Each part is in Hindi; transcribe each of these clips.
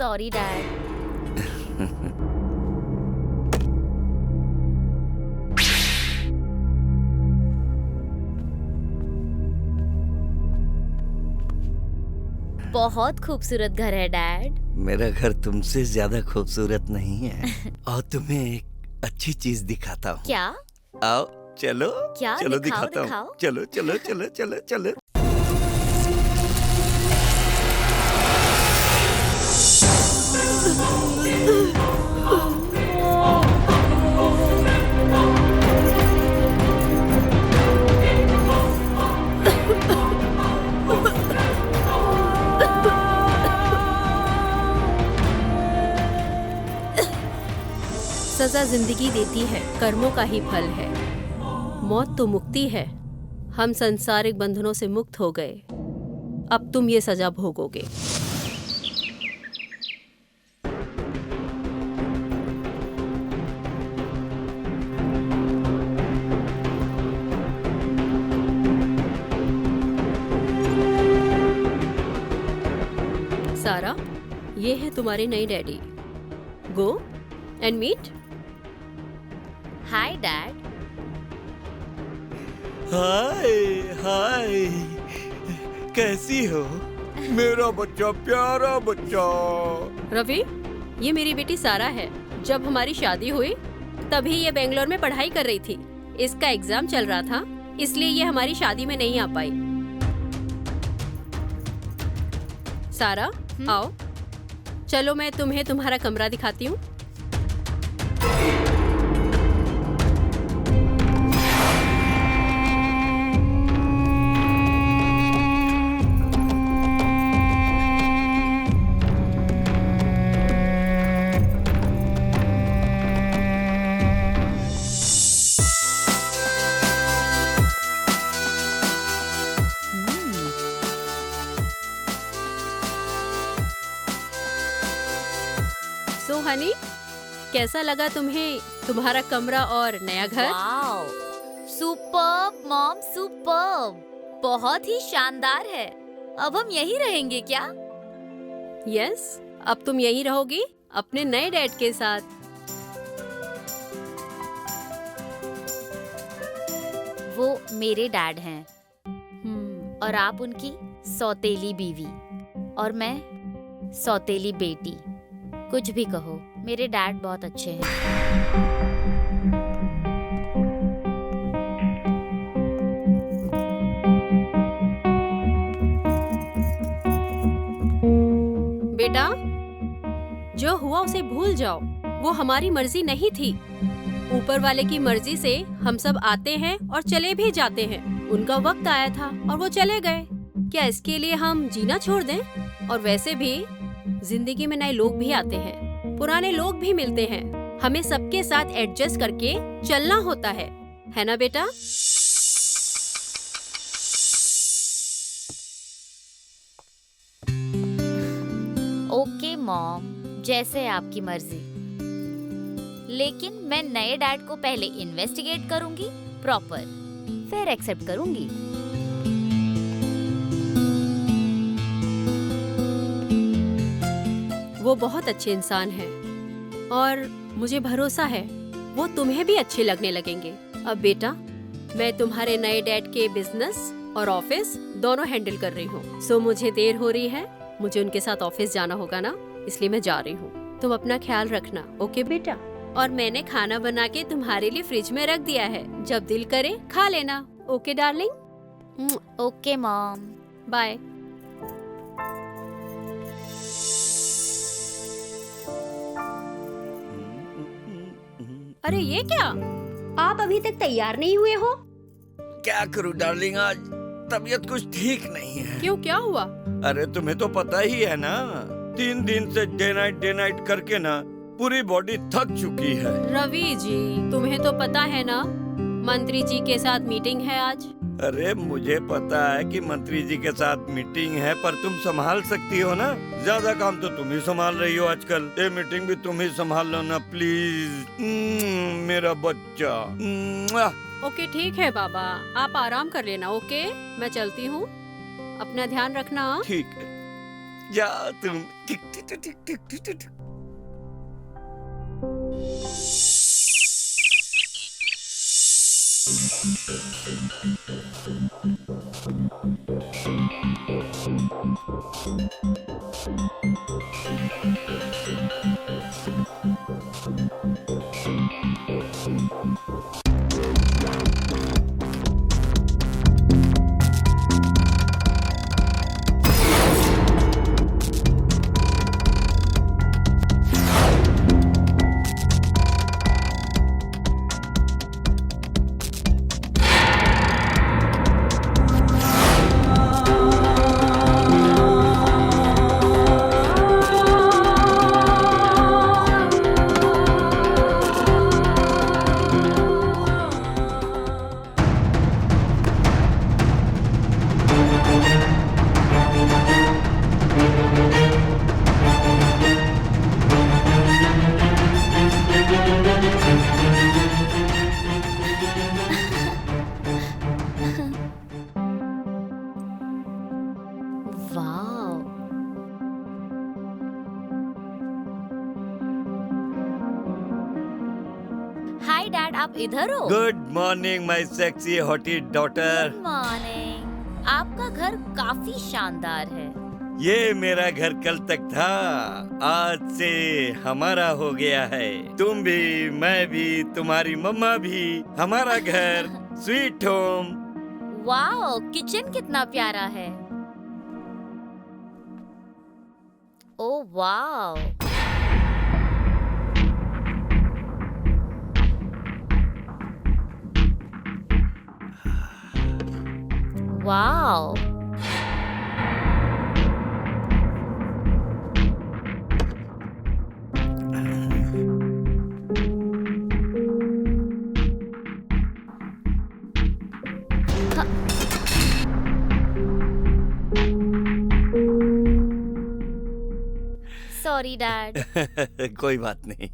Sorry dad. बहुत खूबसूरत घर है डैड। मेरा घर तुमसे ज्यादा खूबसूरत नहीं है। और तुम्हें एक अच्छी चीज दिखाता हूँ। क्या? आओ चलो। क्या? चलो दिखाओ, दिखाता दिखाओ। हूँ। चलो चलो चलो चलो चलो। सजा जिंदगी देती है, कर्मों का ही फल है। मौत तो मुक्ति है। हम संसारिक बंधनों से मुक्त हो गए। अब तुम ये सजा भोगोगे। सारा, ये है तुम्हारे नए daddy. Go and meet. Hi dad. Hi hi, कैसी हो मेरा बच्चा, प्यारा बच्चा। रवि, ये मेरी बेटी सारा है। जब हमारी शादी हुई तभी ये बेंगलोर में पढ़ाई कर रही थी। इसका एग्जाम चल रहा था, इसलिए ये हमारी शादी में नहीं आ पाई। सारा, आओ, चलो मैं तुम्हें तुम्हारा कमरा दिखाती हूँ। सो हनी, कैसा लगा तुम्हें तुम्हारा कमरा और नया घर? Wow, superb mom, superb. बहुत ही शानदार है। अब हम यहीं रहेंगे क्या? यस, अब तुम यहीं रहोगी अपने नए डैड के साथ। वो मेरे डैड हैं और आप उनकी सौतेली बीवी और मैं सौतेली बेटी। कुछ भी कहो, मेरे डैड बहुत अच्छे हैं। बेटा, जो हुआ उसे भूल जाओ। वो हमारी मर्जी नहीं थी। ऊपर वाले की मर्जी से हम सब आते हैं और चले भी जाते हैं। उनका वक्त आया था और वो चले गए। क्या इसके लिए हम जीना छोड़ दें? और वैसे भी जिंदगी में नए लोग भी आते हैं, पुराने लोग भी मिलते हैं। हमें सबके साथ एडजस्ट करके चलना होता है ना बेटा? ओके मॉम, जैसे आपकी मर्जी। लेकिन मैं नए डैड को पहले इन्वेस्टिगेट करूंगी प्रॉपर, फिर एक्सेप्ट करूंगी। वो बहुत अच्छे इंसान हैं और मुझे भरोसा है वो तुम्हें भी अच्छे लगने लगेंगे। अब बेटा, मैं तुम्हारे नए डैड के बिजनेस और ऑफिस दोनों हैंडल कर रही हूँ। सो मुझे देर हो रही है, मुझे उनके साथ ऑफिस जाना होगा ना, इसलिए मैं जा रही हूँ। तुम अपना ख्याल रखना, ओके बेटा? और मैंने खाना बना के तुम्हारे लिए फ्रिज में रख दिया है, जब दिल करे खा लेना। Okay darling? Okay mom, bye. अरे ये क्या, आप अभी तक तैयार नहीं हुए हो? क्या करूं डार्लिंग, आज तबीयत कुछ ठीक नहीं है। क्यों, क्या हुआ? अरे तुम्हें तो पता ही है ना, 3 दिन से डे नाइट करके ना पूरी बॉडी थक चुकी है। रवि जी, तुम्हें तो पता है ना, मंत्री जी के साथ मीटिंग है आज। अरे मुझे पता है कि मंत्री जी के साथ मीटिंग है, पर तुम संभाल सकती हो ना। ज्यादा काम तो तुम ही संभाल रही हो आजकल। ये मीटिंग भी तुम ही संभाल लो ना प्लीज, मेरा बच्चा। ओके ठीक है बाबा, आप आराम कर लेना। ओके, मैं चलती हूँ, अपना ध्यान रखना। ठीक है। जाओ तुम। टिक टिक टिक टिक टिक टिक टिक। वाओ। हाय डैड, आप इधर हो? Good morning my sexy hottie daughter. Good morning. आपका घर काफी शानदार है। ये मेरा घर कल तक था, आज से हमारा हो गया है। तुम भी, मैं भी, तुम्हारी मम्मा भी, हमारा घर स्वीट होम। वाओ, किचन कितना प्यारा है। Oh wow. Wow. Sorry dad. कोई बात नहीं।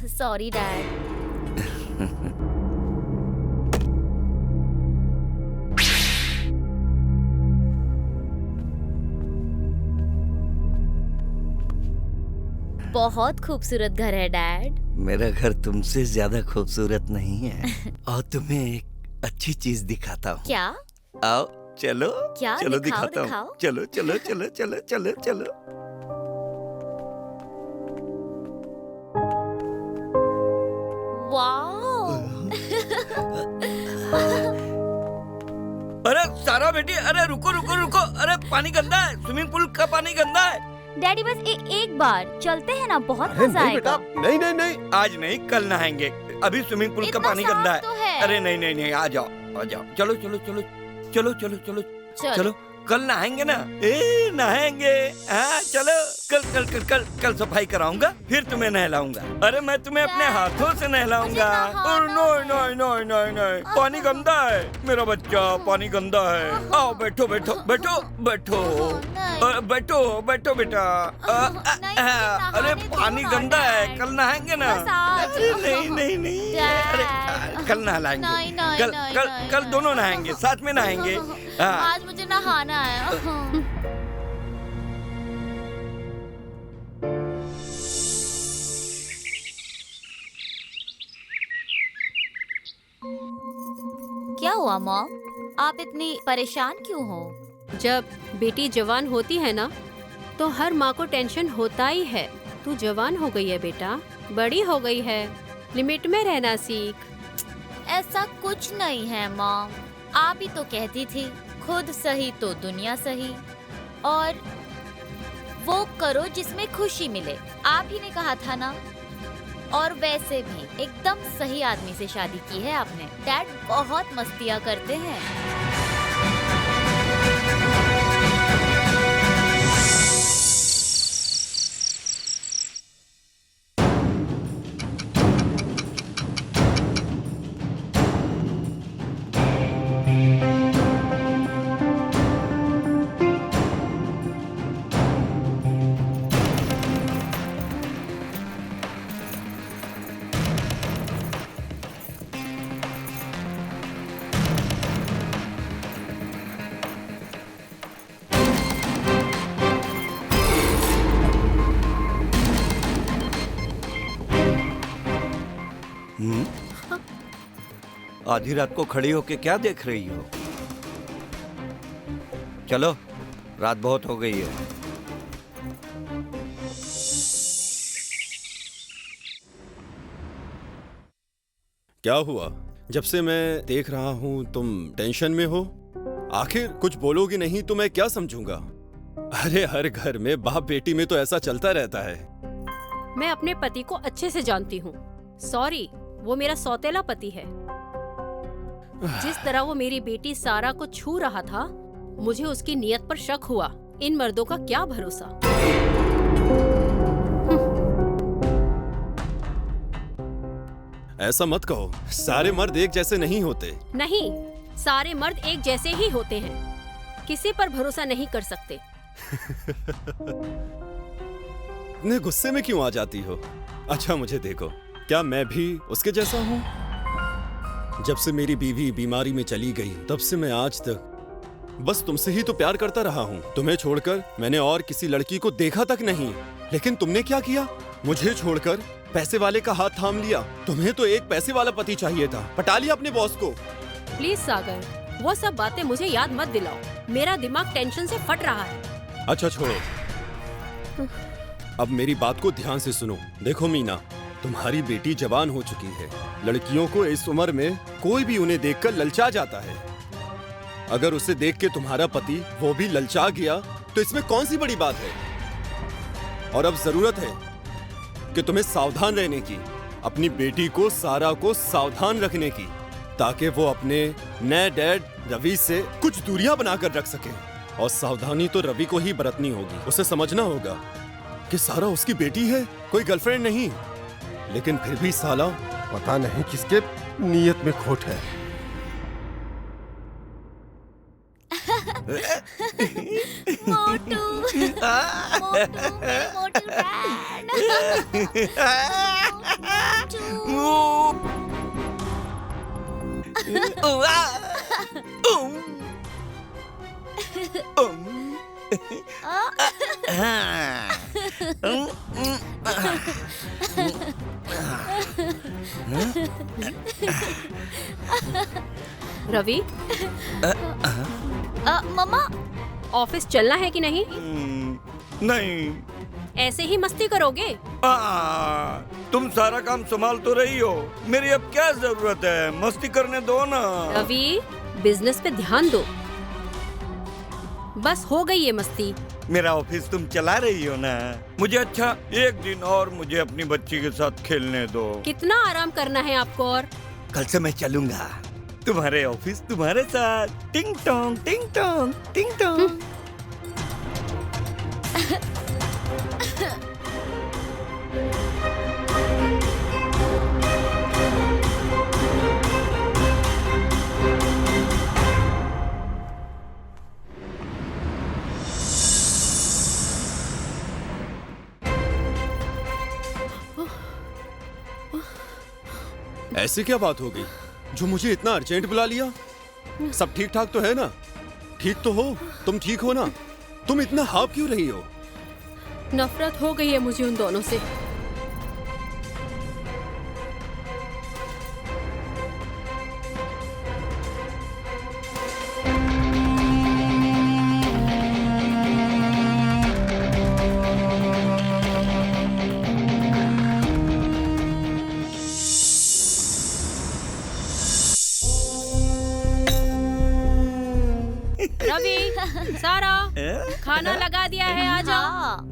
Sorry dad. बहुत खूबसूरत घर है डैड। मेरा घर तुमसे ज्यादा खूबसूरत नहीं है। और तुम्हें एक अच्छी चीज दिखाता हूँ। क्या? आओ चलो। क्या? चलो दिखाओ, दिखाता दिखाओ। हूँ। चलो चलो चलो चलो चलो चलो। वाओ। अरे सारा बेटी, अरे रुको रुको रुको। अरे पानी गंदा है, स्विमिंग पूल का पानी गंदा है। डैडी बस एक बार चलते हैं ना, बहुत अरे मजा नहीं आएगा। बेटा, नहीं नहीं नहीं। आज नहीं, कल नहाएंगे। अभी स्विमिंग पूल का इतना पानी साफ गंदा है। तो है। अरे नहीं नहीं नहीं, आ जाओ आ जाओ। चलो चलो चलो चलो चलो चलो चलो। कल नहाएंगे ना? नहाएंगे। हाँ चलो। कल कल कल कल कल सफाई कराऊंगा, फिर तुम्हें नहलाऊंगा। अरे मैं तुम्हें अपने हाथों से नहलाऊंगा। और नहीं नहीं नहीं नहीं नहीं, पानी गंदा है मेरा बच्चा, पानी गंदा है। आओ बैठो बैठो बैठो बैठो। बैठो बैठो बेटा। अरे पानी गंदा है, कल नहाएंगे ना? अरे नहीं नहीं नहीं, अरे कल नहलाएंगे। कल कल कल दोनों नहाएंगे, साथ में नहाएंगे। हाँ। आज मुझे नहाना है। क्या हुआ मॉम? आप इतनी परेशान क्यों हो? जब बेटी जवान होती है ना, तो हर माँ को टेंशन होता ही है। तू जवान हो गई है बेटा, बड़ी हो गई है, लिमिट में रहना सीख। ऐसा कुछ नहीं है मॉम, आप ही तो कहती थी खुद सही तो दुनिया सही, और वो करो जिसमें खुशी मिले। आप ही ने कहा था ना। और वैसे भी एकदम सही आदमी से शादी की है आपने। डैड बहुत मस्तियाँ करते हैं। आधी रात को खड़ी होके क्या देख रही हो? चलो, रात बहुत हो गई है। क्या हुआ? जब से मैं देख रहा हूं तुम टेंशन में हो। आखिर कुछ बोलोगी नहीं तो मैं क्या समझूंगा? अरे हर घर में बाप बेटी में तो ऐसा चलता रहता है। मैं अपने पति को अच्छे से जानती हूँ। सॉरी, वो मेरा सौतेला पति है। जिस तरह वो मेरी बेटी सारा को छू रहा था, मुझे उसकी नीयत पर शक हुआ। इन मर्दों का क्या भरोसा। ऐसा मत कहो, सारे मर्द एक जैसे नहीं होते। नहीं, सारे मर्द एक जैसे ही होते हैं। किसी पर भरोसा नहीं कर सकते। इतने गुस्से में क्यों आ जाती हो? अच्छा मुझे देखो, क्या मैं भी उसके जैसा हूँ? जब से मेरी बीवी बीमारी में चली गई, तब से मैं आज तक बस तुमसे ही तो प्यार करता रहा हूँ। तुम्हें छोड़कर मैंने और किसी लड़की को देखा तक नहीं। लेकिन तुमने क्या किया? मुझे छोड़कर पैसे वाले का हाथ थाम लिया। तुम्हें तो एक पैसे वाला पति चाहिए था, पटा लिया अपने बॉस को। प्लीज सागर, वो सब बातें मुझे याद मत दिलाओ। मेरा दिमाग टेंशन से फट रहा है। अच्छा छोड़ो, अब मेरी बात को ध्यान से सुनो। देखो मीना, तुम्हारी बेटी जवान हो चुकी है। लड़कियों को इस उम्र में कोई भी उन्हें देखकर ललचा जाता है। अगर उसे देख के तुम्हारा पति वो भी ललचा गया तो इसमें कौन सी बड़ी बात है? और अब जरूरत है कि तुम्हें सावधान रहने की, अपनी बेटी को सारा को सावधान रखने की, ताकि वो अपने नए डैड रवि से कुछ दूरियां बनाकर रख सके। और सावधानी तो रवि को ही बरतनी होगी। उसे समझना होगा कि सारा उसकी बेटी है, कोई गर्लफ्रेंड नहीं। लेकिन फिर भी साला पता नहीं किसके नीयत में खोट है। मोटू, मोटू, मोटू डैड। रवि, मम्मा, ऑफिस चलना है कि नहीं? नहीं। ऐसे ही मस्ती करोगे? तुम सारा काम संभाल तो रही हो, मेरी अब क्या जरूरत है? मस्ती करने दो ना। रवि, बिजनेस पे ध्यान दो। बस हो गई ये मस्ती। मेरा ऑफिस तुम चला रही हो ना। मुझे अच्छा एक दिन और मुझे अपनी बच्ची के साथ खेलने दो। कितना आराम करना है आपको? और कल से मैं चलूंगा तुम्हारे ऑफिस तुम्हारे साथ। टिंग टोंग टिंग टोंग टिंग टोंग। ऐसे क्या बात हो गई जो मुझे इतना अर्जेंट बुला लिया? सब ठीक ठाक तो है ना? ठीक तो हो? तुम ठीक हो ना? तुम इतना हाफ क्यों रही हो? नफरत हो गई है मुझे उन दोनों से। रवि, सारा, खाना लगा दिया है, आ जाओ। हाँ।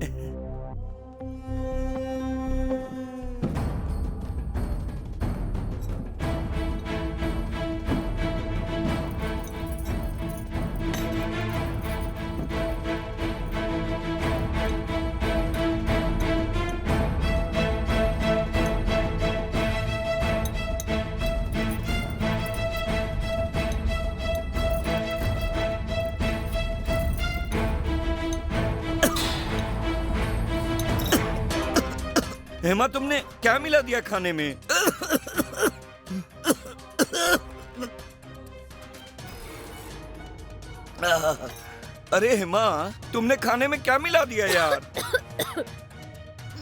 हेमा, तुमने क्या मिला दिया खाने में? अरे हेमा, तुमने खाने में क्या मिला दिया यार?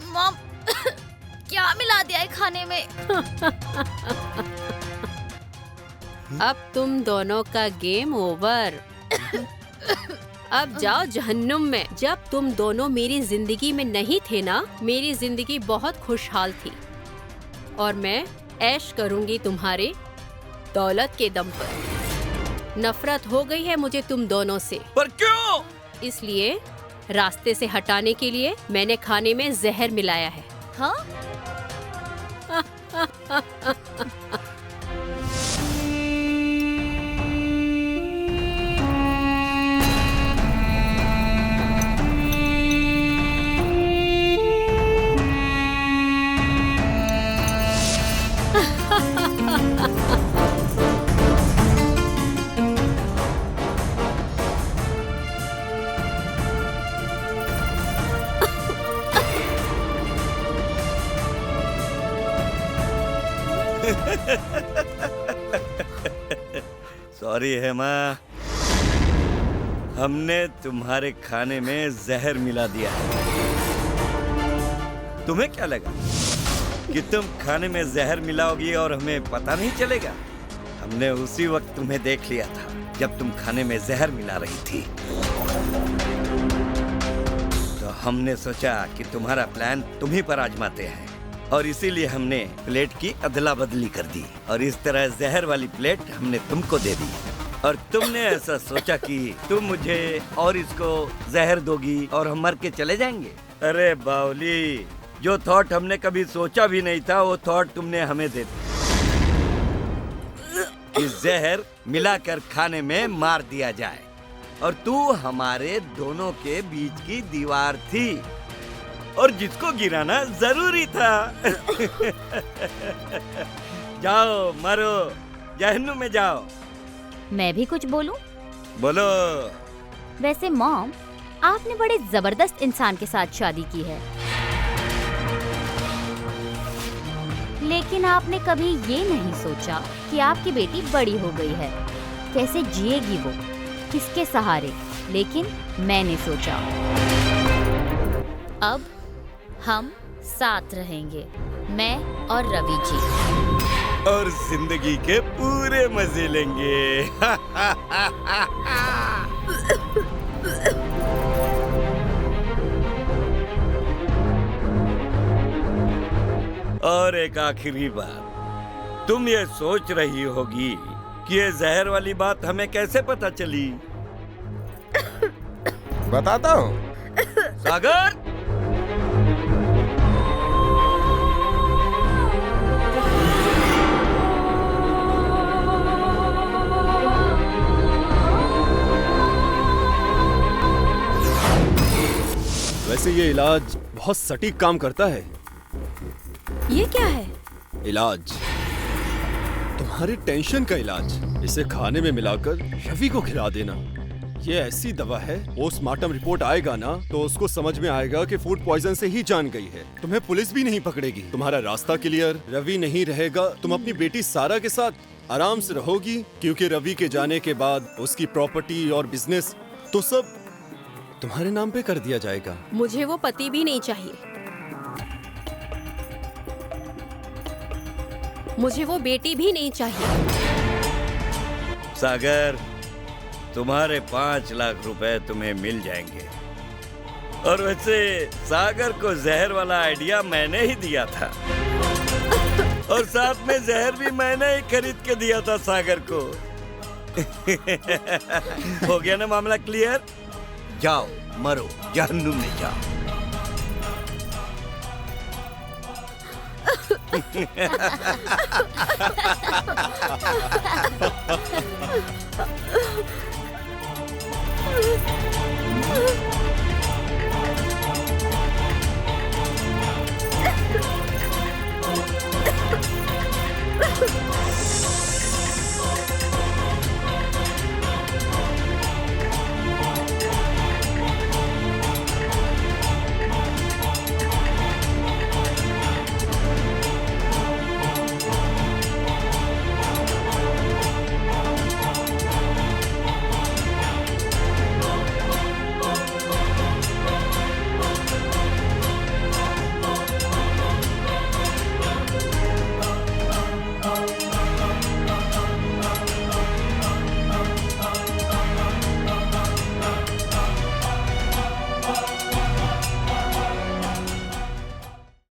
मॉम, क्या मिला दिया है खाने में। अब तुम दोनों का गेम ओवर। अब जाओ जहन्नुम में। जब तुम दोनों मेरी जिंदगी में नहीं थे ना, मेरी जिंदगी बहुत खुशहाल थी और मैं ऐश करूंगी तुम्हारे दौलत के दम पर। नफरत हो गई है मुझे तुम दोनों से, पर क्यों? इसलिए रास्ते से हटाने के लिए मैंने खाने में जहर मिलाया है। हाँ? सॉरी हेमा, हमने तुम्हारे खाने में जहर मिला दिया है। तुम्हें क्या लगा कि तुम खाने में जहर मिलाओगी और हमें पता नहीं चलेगा? हमने उसी वक्त तुम्हें देख लिया था जब तुम खाने में जहर मिला रही थी। तो हमने सोचा कि तुम्हारा प्लान तुम ही पर आजमाते हैं और इसीलिए हमने प्लेट की अदला बदली कर दी और इस तरह जहर वाली प्लेट हमने तुमको दे दी और तुमने ऐसा सोचा कि तुम मुझे और इसको जहर दोगी और हम मर के चले जाएंगे। अरे बावली, जो थॉट हमने कभी सोचा भी नहीं था वो थॉट तुमने हमें दे दी। इस जहर मिलाकर खाने में मार दिया जाए और तू हमारे दोनों के बीच की दीवार थी और जिसको गिराना जरूरी था। जाओ मरो, जहन्नुम में जाओ। मैं भी कुछ बोलूं? बोलो। वैसे मॉम, आपने बड़े जबरदस्त इंसान के साथ शादी की है, लेकिन आपने कभी ये नहीं सोचा कि आपकी बेटी बड़ी हो गई है, कैसे जिएगी वो, किसके सहारे। लेकिन मैंने सोचा अब हम साथ रहेंगे, मैं और रवि जी, और जिंदगी के पूरे मजे लेंगे। और एक आखिरी बात, तुम ये सोच रही होगी कि ये जहर वाली बात हमें कैसे पता चली? बताता हूँ। सागर, वैसे ये इलाज बहुत सटीक काम करता है। ये क्या है? इलाज, तुम्हारी टेंशन का इलाज। इसे खाने में मिलाकर रवि को खिला देना। ये ऐसी दवा है, पोस्टमार्टम रिपोर्ट आएगा ना तो उसको समझ में आएगा कि फूड पॉइजन से ही जान गई है। तुम्हें पुलिस भी नहीं पकड़ेगी, तुम्हारा रास्ता क्लियर। रवि नहीं रहेगा, तुम अपनी बेटी सारा के साथ आराम से रहोगी, क्योंकि रवि के जाने के बाद उसकी प्रॉपर्टी और बिजनेस तो सब तुम्हारे नाम पे कर दिया जाएगा। मुझे वो पति भी नहीं चाहिए, मुझे वो बेटी भी नहीं चाहिए। सागर, तुम्हारे 5 लाख रुपए तुम्हें मिल जाएंगे। और वैसे सागर को जहर वाला आइडिया मैंने ही दिया था और साथ में जहर भी मैंने ही खरीद के दिया था सागर को। हो गया ना मामला क्लियर? जाओ मरो, जहन्नुम में जाओ।